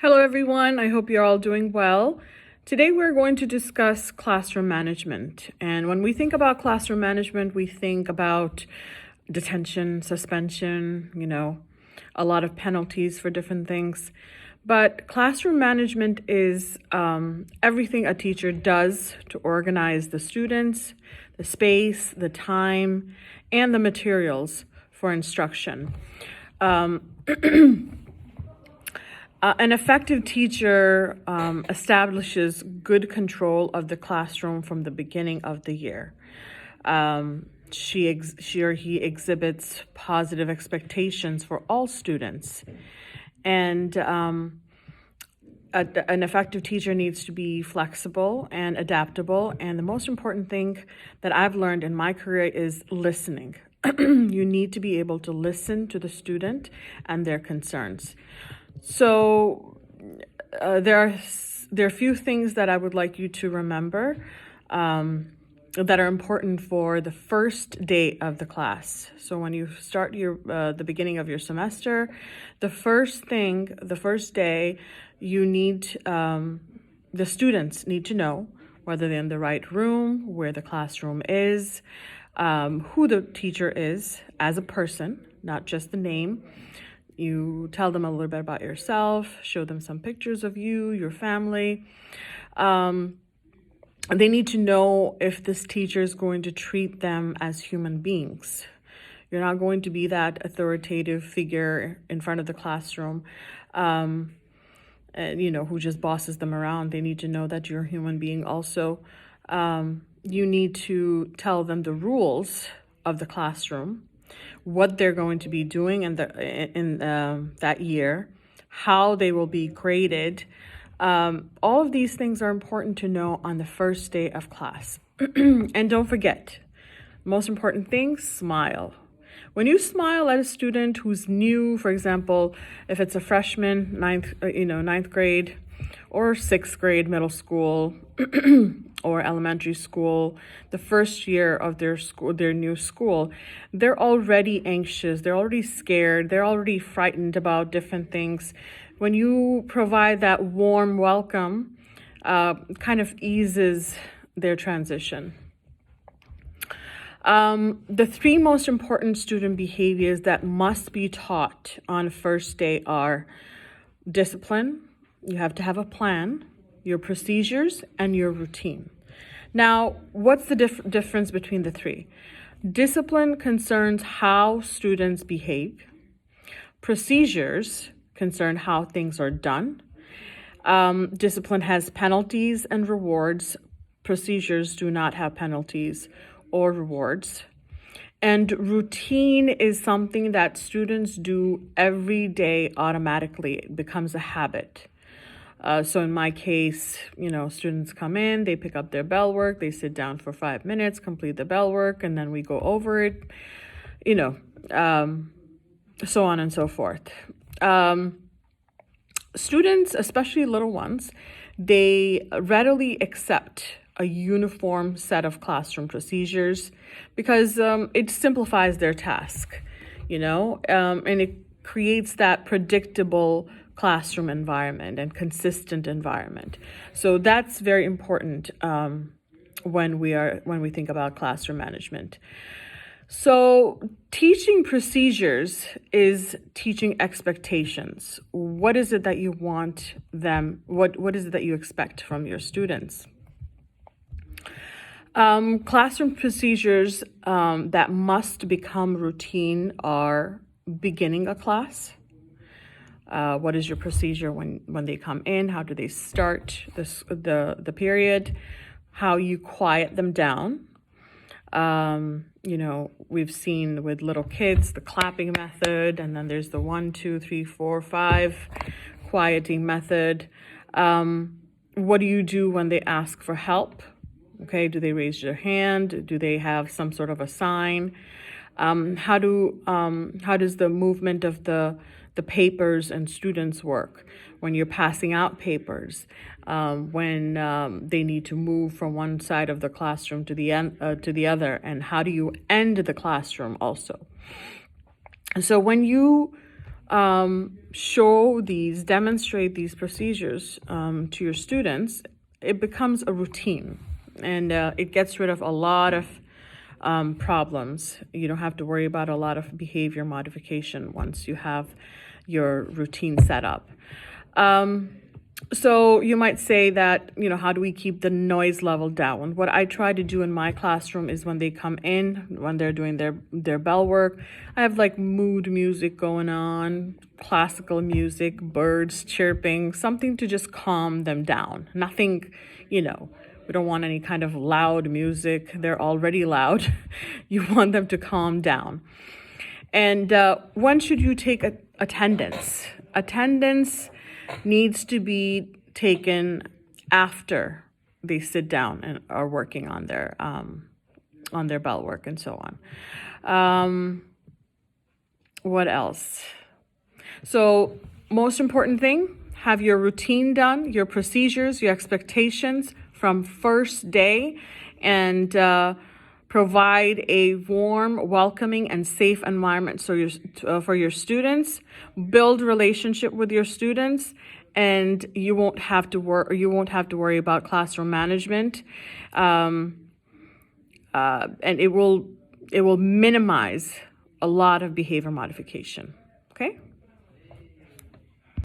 Hello everyone, I hope you're all doing well. Today we're going to discuss classroom management. And when we think about classroom management, we think about detention, suspension, a lot of penalties for different things. But classroom management is everything a teacher does to organize the students, the space, the time, and the materials for instruction. An effective teacher establishes good control of the classroom from the beginning of the year. She or he exhibits positive expectations for all students. And an effective teacher needs to be flexible and adaptable. And the most important thing that I've learned in my career is listening. You need to be able to listen to the student and their concerns. So there are a few things that I would like you to remember that are important for the first day of the class. So when you start the beginning of your semester, the first day, you need the students need to know whether they're in the right room, where the classroom is, who the teacher is as a person, not just the name. You tell them a little bit about yourself, show them some pictures of you, your family. They need to know if this teacher is going to treat them as human beings. You're not going to be that authoritative figure in front of the classroom, who just bosses them around. They need to know that you're a human being also. You need to tell them the rules of the classroom, what they're going to be doing in that year, how they will be graded. All of these things are important to know on the first day of class. And don't forget, most important thing, smile. When you smile at a student who's new, for example, if it's a freshman, ninth grade, or sixth grade, middle school, or elementary school, the first year of their new school, they're already anxious, they're already scared, they're already frightened about different things. When you provide that warm welcome, kind of eases their transition. The three most important student behaviors that must be taught on first day are discipline. You have to have a plan, your procedures, and your routine. Now, what's the difference between the three? Discipline concerns how students behave. Procedures concern how things are done. Discipline has penalties and rewards. Procedures do not have penalties or rewards. And routine is something that students do every day automatically. It becomes a habit. So in my case, students come in, they pick up their bell work, they sit down for 5 minutes, complete the bell work, and then we go over it, so on and so forth. Students, especially little ones, they readily accept a uniform set of classroom procedures because it simplifies their task, and it creates that predictable classroom environment and consistent environment. So that's very important when we think about classroom management. So teaching procedures is teaching expectations. What is it that you want them? What is it that you expect from your students? Classroom procedures that must become routine are beginning a class. What is your procedure when they come in? How do they start the period? How you quiet them down? We've seen with little kids the clapping method, and then there's the 1, 2, 3, 4, 5 quieting method. What do you do when they ask for help? Okay, do they raise their hand? Do they have some sort of a sign? How does the movement of the papers and students work when you're passing out papers, when they need to move from one side of the classroom to the other, and how do you end the classroom also? So when you demonstrate these procedures to your students, it becomes a routine, and it gets rid of a lot of problems. You don't have to worry about a lot of behavior modification once you have your routine set up. So you might say that, how do we keep the noise level down? What I try to do in my classroom is when they come in, when they're doing their bell work, I have like mood music going on, classical music, birds chirping, something to just calm them down. Nothing, we don't want any kind of loud music. They're already loud. You want them to calm down. And when should you take attendance? Attendance needs to be taken after they sit down and are working on their bell work and so on. What else? So most important thing, have your routine done, your procedures, your expectations from first day, and provide a warm, welcoming, and safe environment for your students. Build relationship with your students, and you won't have to worry about classroom management, and it will minimize a lot of behavior modification. Okay.